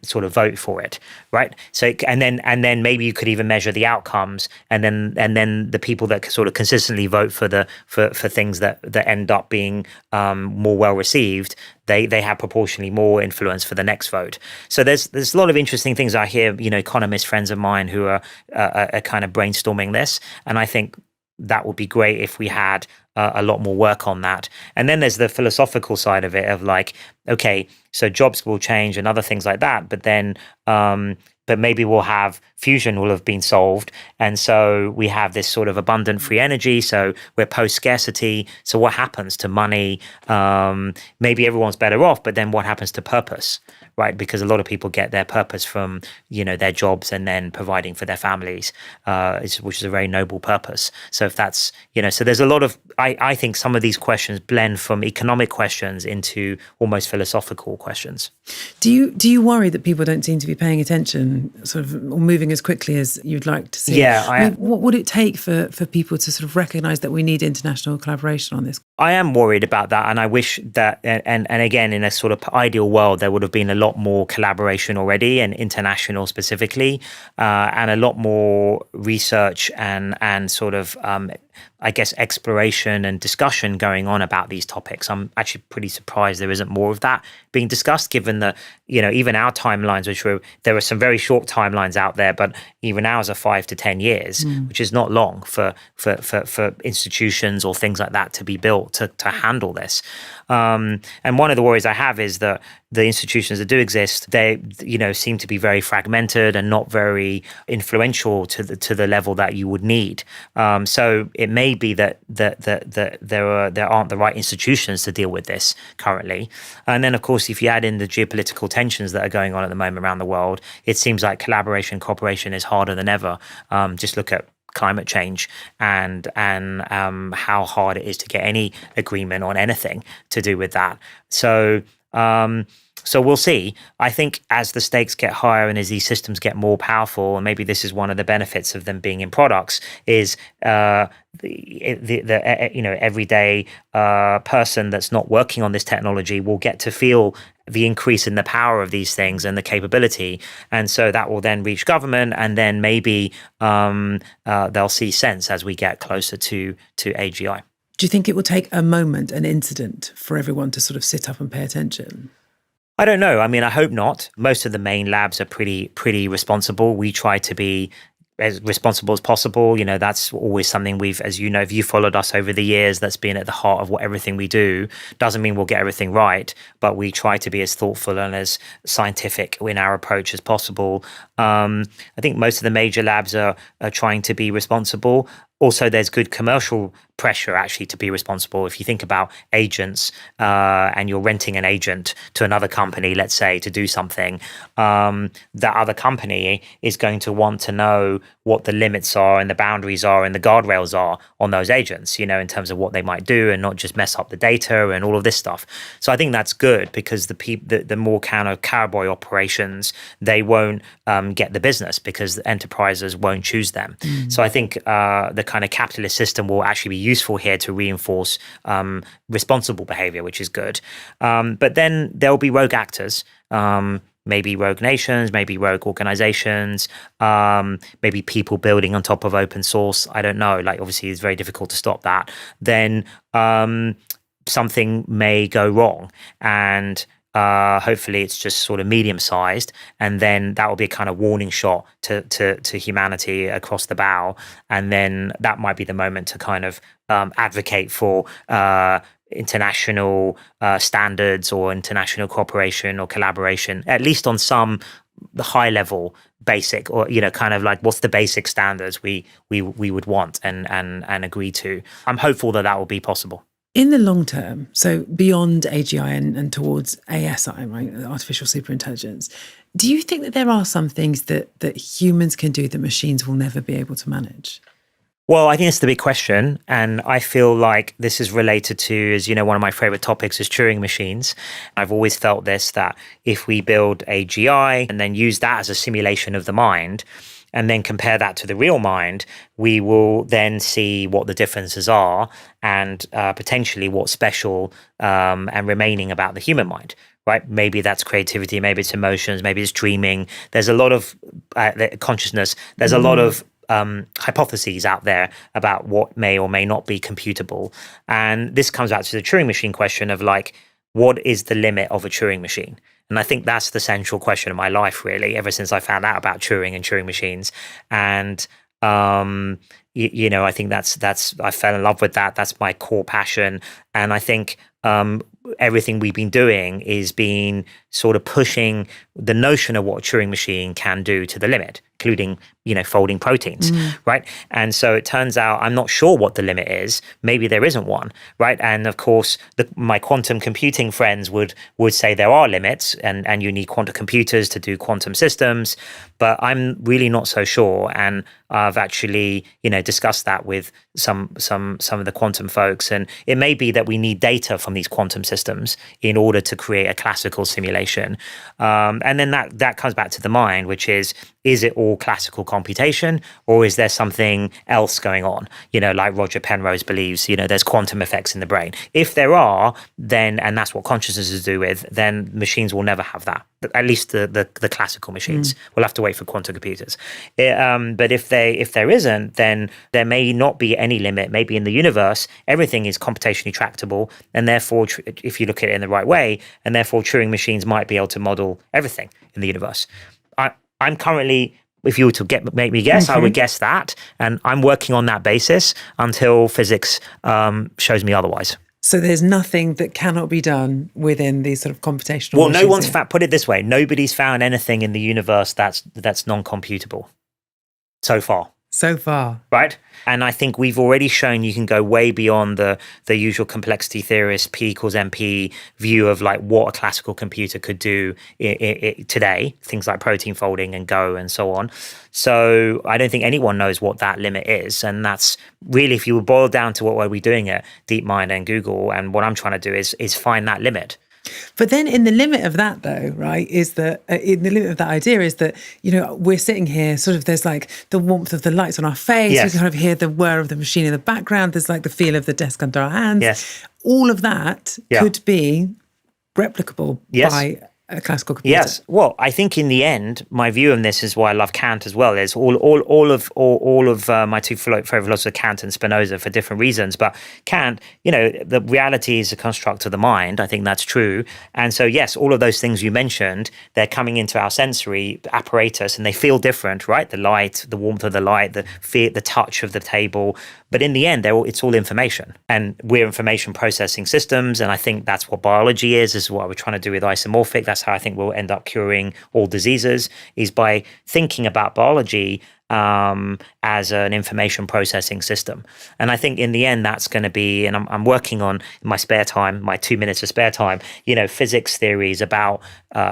sort of vote for it, right? So and then maybe you could even measure the outcomes, and then the people that sort of consistently vote for things that end up being more well received, they have proportionally more influence for the next vote. So there's a lot of interesting things I hear, economist friends of mine who are kind of brainstorming this, and I think that would be great if we had a lot more work on that. And then there's the philosophical side of it of like, okay, so jobs will change and other things like that, but then but maybe we'll have fusion will have been solved. And so we have this sort of abundant free energy. So we're post-scarcity. So what happens to money? Maybe everyone's better off, but then what happens to purpose, right? Because a lot of people get their purpose from, their jobs and then providing for their families, which is a very noble purpose. So if that's, so there's a lot of, I think some of these questions blend from economic questions into almost philosophical questions. Do you worry that people don't seem to be paying attention, sort of, or moving as quickly as you'd like to see? Yeah. What would it take for people to sort of recognize that we need international collaboration on this? I am worried about that, and I wish that, and again, in a sort of ideal world, there would have been a lot more collaboration already, and international specifically, and a lot more research and sort of, I guess, exploration and discussion going on about these topics. I'm actually pretty surprised there isn't more of that being discussed, given that, even our timelines, there were some very short timelines out there, but even ours are 5 to 10 years, which is not long for institutions or things like that to be built to handle this. And one of the worries I have is that the institutions that do exist, they, seem to be very fragmented and not very influential to the level that you would need. So it may be that there aren't the right institutions to deal with this currently. And then, of course, if you add in the geopolitical tensions that are going on at the moment around the world, it seems like collaboration, cooperation is harder than ever. Just look at climate change and how hard it is to get any agreement on anything to do with that. So we'll see. I think as the stakes get higher and as these systems get more powerful, and maybe this is one of the benefits of them being in products, is the everyday person that's not working on this technology will get to feel the increase in the power of these things and the capability. And so that will then reach government, and then maybe they'll see sense as we get closer to AGI. Do you think it will take a moment, an incident, for everyone to sort of sit up and pay attention? I don't know. I mean, I hope not. Most of the main labs are pretty responsible. We try to be as responsible as possible. That's always something if you followed us over the years, that's been at the heart of everything we do. Doesn't mean we'll get everything right, but we try to be as thoughtful and as scientific in our approach as possible. I think most of the major labs are trying to be responsible. also there's good commercial pressure actually to be responsible. If you think about agents and you're renting an agent to another company, let's say, to do something, that other company is going to want to know what the limits are and the boundaries are and the guardrails are on those agents, in terms of what they might do and not just mess up the data and all of this stuff. So I think that's good because the more kind of cowboy operations, they won't get the business because the enterprises won't choose them. So I think the kind of capitalist system will actually be useful here to reinforce responsible behavior, which is good. But then there'll be rogue actors, maybe rogue nations, maybe rogue organizations, maybe people building on top of open source. I don't know. Like, obviously, it's very difficult to stop that. Then something may go wrong, and hopefully it's just sort of medium-sized, and then that will be a kind of warning shot to humanity across the bow, and then that might be the moment to kind of advocate for international standards or international cooperation or collaboration, at least on some high level basic, or kind of like what's the basic standards we would want and agree to. I'm hopeful that will be possible. In the long term, so beyond AGI and towards ASI, right, artificial superintelligence, do you think that there are some things that humans can do that machines will never be able to manage? Well, I think it's the big question. And I feel like this is related to, as you know, one of my favorite topics is Turing machines. I've always felt this, that if we build AGI and then use that as a simulation of the mind, and then compare that to the real mind, we will then see what the differences are and potentially what's special and remaining about the human mind, right? Maybe that's creativity, maybe it's emotions, maybe it's dreaming. There's a lot of consciousness. There's a lot of hypotheses out there about what may or may not be computable. And this comes back to the Turing machine question of like, what is the limit of a Turing machine? And I think that's the central question of my life, really, ever since I found out about Turing and Turing machines. And, I think that's I fell in love with that. That's my core passion. And I think everything we've been doing is being sort of pushing the notion of what a Turing machine can do to the limit, including, folding proteins, right? And so it turns out I'm not sure what the limit is. Maybe there isn't one, right? And of course, my quantum computing friends would say there are limits and you need quantum computers to do quantum systems, but I'm really not so sure. And I've actually, discussed that with some of the quantum folks. And it may be that we need data from these quantum systems in order to create a classical simulation. And then that comes back to the mind, which is it all classical computation, or is there something else going on? Like Roger Penrose believes, there's quantum effects in the brain. If there are, then, and that's what consciousness is to do with, then machines will never have that. At least the classical machines. We'll have to wait for quantum computers. But if there isn't, then there may not be any limit. Maybe in the universe, everything is computationally tractable, and therefore, if you look at it in the right way, and therefore Turing machines might be able to model everything in the universe. I'm currently, if you were to make me guess, I would guess that, and I'm working on that basis until physics shows me otherwise. So there's nothing that cannot be done within these sort of computational. Well, no one's put it this way: nobody's found anything in the universe that's non-computable so far. So far, right? And I think we've already shown you can go way beyond the usual complexity theorist P equals MP view of like what a classical computer could do today, things like protein folding and Go and so on. So I don't think anyone knows what that limit is. And that's really, if you boil down to what we're doing at DeepMind and Google, and what I'm trying to do is find that limit. But then in the limit of that, though, right, is that in the limit of that idea is that, we're sitting here, sort of, there's like the warmth of the lights on our face. Yes. We kind of hear the whir of the machine in the background. There's like the feel of the desk under our hands. Yes. All of that could be replicable by a classical computer. Yes. Well, I think in the end, my view on this is why I love Kant as well. Is all of my two favorite philosophers, Kant and Spinoza, for different reasons. But Kant, the reality is a construct of the mind. I think that's true. And so, yes, all of those things you mentioned, they're coming into our sensory apparatus, and they feel different, right? The light, the warmth of the light, the touch of the table. But in the end, it's all information, and we're information processing systems. And I think that's what biology is. This is what we're trying to do with isomorphic. That's how I think we'll end up curing all diseases, is by thinking about biology as an information processing system. And I think in the end, that's going to be, and I'm working on in my spare time, my 2 minutes of spare time, physics theories about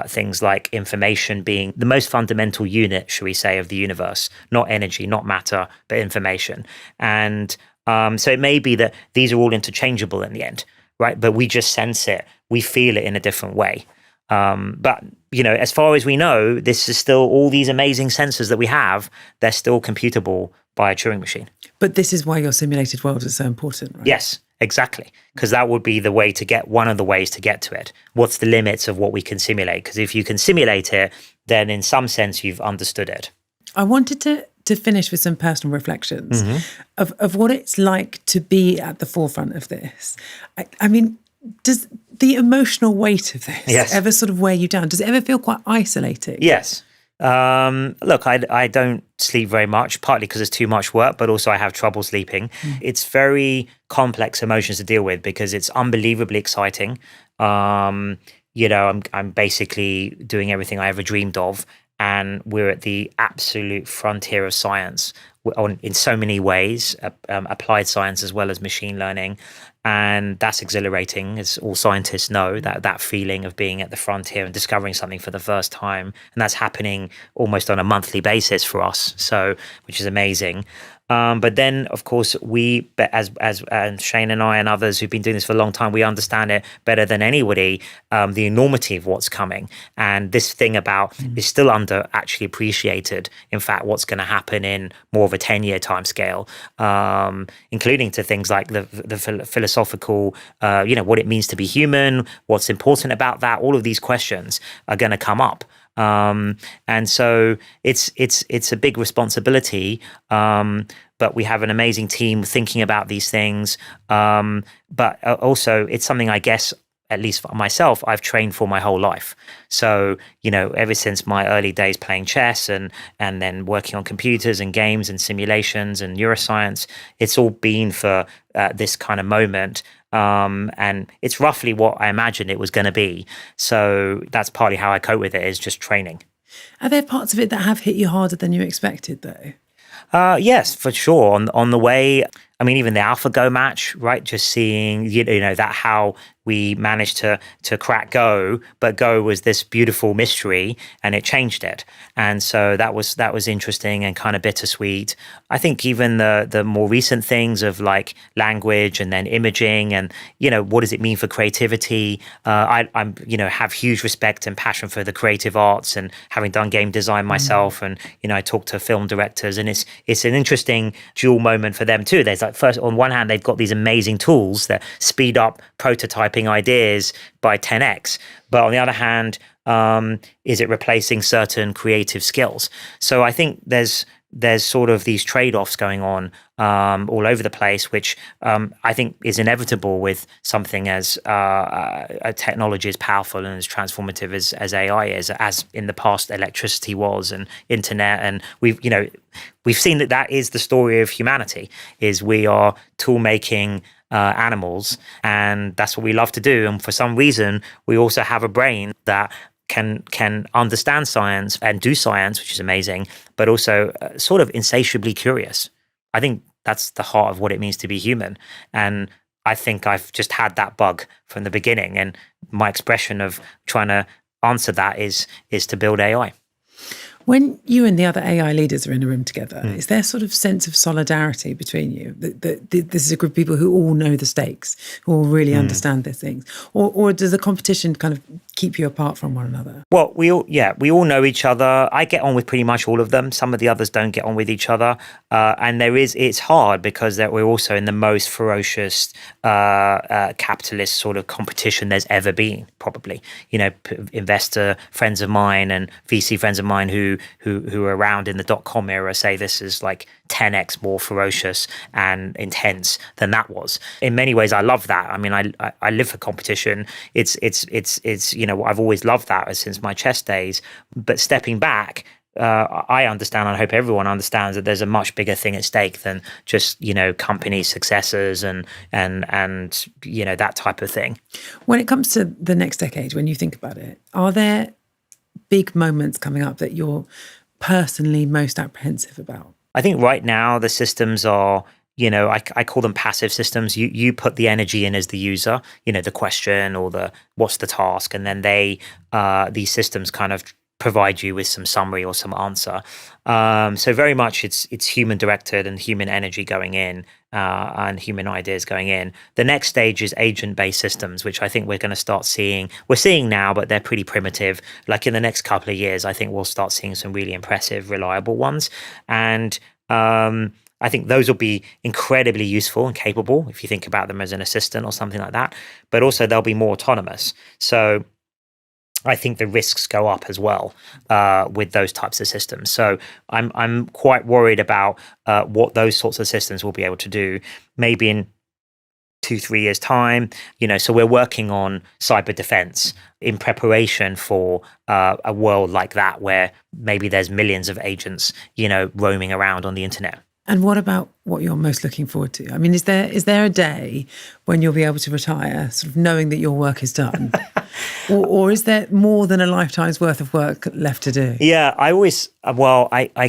things like information being the most fundamental unit, shall we say, of the universe, not energy, not matter, but information. And so it may be that these are all interchangeable in the end, right? But we just sense it. We feel it in a different way. But, as far as we know, this is still all these amazing sensors that we have, they're still computable by a Turing machine. But this is why your simulated world is so important, right? Yes, exactly. Because that would be one of the ways to get to it. What's the limits of what we can simulate? Because if you can simulate it, then in some sense you've understood it. I wanted to finish with some personal reflections of what it's like to be at the forefront of this. I mean, does the emotional weight of this ever sort of wear you down? Does it ever feel quite isolating? Yes. Look, I don't sleep very much, partly because it's too much work, but also I have trouble sleeping. It's very complex emotions to deal with because it's unbelievably exciting. I'm basically doing everything I ever dreamed of. And we're at the absolute frontier of science in so many ways, applied science as well as machine learning. And that's exhilarating, as all scientists know, that feeling of being at the frontier and discovering something for the first time. And that's happening almost on a monthly basis for us, which is amazing. But then, of course, we, as Shane and I and others who've been doing this for a long time, we understand it better than anybody, the enormity of what's coming. And this thing about is still under actually appreciated. In fact, what's going to happen in more of a 10-year timescale, including to things like the philosophical, what it means to be human, what's important about that. All of these questions are going to come up. And so it's a big responsibility, but we have an amazing team thinking about these things. But also it's something, I guess, at least for myself, I've trained for my whole life. So, ever since my early days playing chess and then working on computers and games and simulations and neuroscience, it's all been for this kind of moment. And it's roughly what I imagined it was going to be. So that's partly how I cope with it, is just training. Are there parts of it that have hit you harder than you expected, though? Yes, for sure. On the way, I mean, even the AlphaGo match, right? Just seeing, that how we managed to crack Go, but Go was this beautiful mystery, and it changed it. And so that was interesting and kind of bittersweet. I think even the more recent things of like language and then imaging and what does it mean for creativity? I'm have huge respect and passion for the creative arts, and having done game design myself, and I talk to film directors, and it's an interesting dual moment for them too. There's like, first, on one hand, they've got these amazing tools that speed up prototyping ideas by 10x, but on the other hand, is it replacing certain creative skills? So I think there's sort of these trade-offs going on all over the place, which I think is inevitable with something as a technology as powerful and as transformative as AI is, as in the past electricity was, and internet. And we've seen that is the story of humanity, is we are tool-making animals, and that's what we love to do. And for some reason, we also have a brain that can understand science and do science, which is amazing, but also sort of insatiably curious. I think that's the heart of what it means to be human. And I think I've just had that bug from the beginning. And my expression of trying to answer that is to build AI. When you and the other AI leaders are in a room together, is there sort of sense of solidarity between you? This is a group of people who all know the stakes, who all really understand their things? Or does the competition kind of keep you apart from one another? Well, we all know each other. I get on with pretty much all of them. Some of the others don't get on with each other. And it's hard because we're also in the most ferocious capitalist sort of competition there's ever been, probably. Investor friends of mine and VC friends of mine who are around in the dot-com era say this is like 10x more ferocious and intense than that was. In many ways, I love that. I mean, I live for competition. It's I've always loved that since my chess days. But stepping back, I understand, and I hope everyone understands, that there's a much bigger thing at stake than just company successes and that type of thing. When it comes to the next decade, when you think about it, are there big moments coming up that you're personally most apprehensive about? I think right now the systems are, I call them passive systems. You put the energy in as the user, the question or the what's the task, and then these systems kind of provide you with some summary or some answer. So very much it's human directed and human energy going in and human ideas going in. The next stage is agent-based systems, which I think we're going to start seeing. We're seeing now, but they're pretty primitive. Like in the next couple of years, I think we'll start seeing some really impressive, reliable ones. And I think those will be incredibly useful and capable if you think about them as an assistant or something like that. But also they'll be more autonomous. So I think the risks go up as well with those types of systems. So I'm quite worried about what those sorts of systems will be able to do maybe in 2-3 years' time. So we're working on cyber defense in preparation for a world like that where maybe there's millions of agents, roaming around on the internet. And what about what you're most looking forward to? I mean, is there a day when you'll be able to retire, sort of knowing that your work is done? or is there more than a lifetime's worth of work left to do? Yeah, I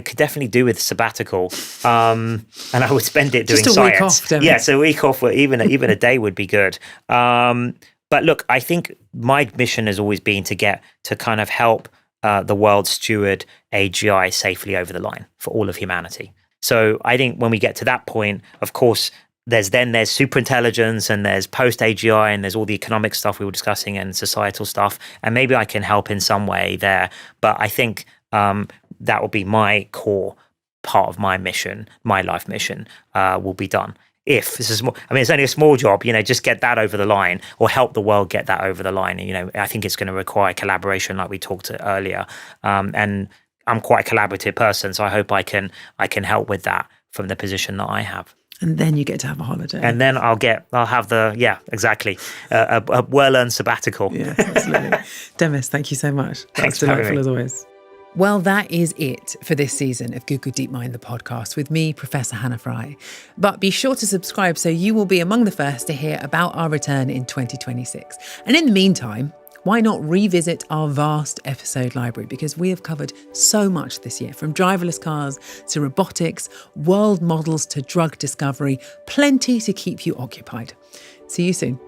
could definitely do with sabbatical. And I would spend it doing just a week off, don't Yeah, so a week off, or even a day would be good. But look, I think my mission has always been to get to kind of help the world steward AGI safely over the line for all of humanity. So I think when we get to that point, of course, there's superintelligence and there's post-AGI and there's all the economic stuff we were discussing and societal stuff. And maybe I can help in some way there. But I think that will be my core part of my mission, my life mission will be done. If this is it's only a small job, just get that over the line or help the world get that over the line. I think it's going to require collaboration like we talked earlier. And I'm quite a collaborative person, so I hope I can help with that from the position that I have. And then you get to have a holiday. And then I'll have a well-earned sabbatical. Yeah, absolutely. Demis, thank you so much. Thanks That's for having delightful me. as always. Well, that is it for this season of Google DeepMind, the podcast, with me, Professor Hannah Fry. But be sure to subscribe so you will be among the first to hear about our return in 2026. And in the meantime, why not revisit our vast episode library? Because we have covered so much this year, from driverless cars to robotics, world models to drug discovery, plenty to keep you occupied. See you soon.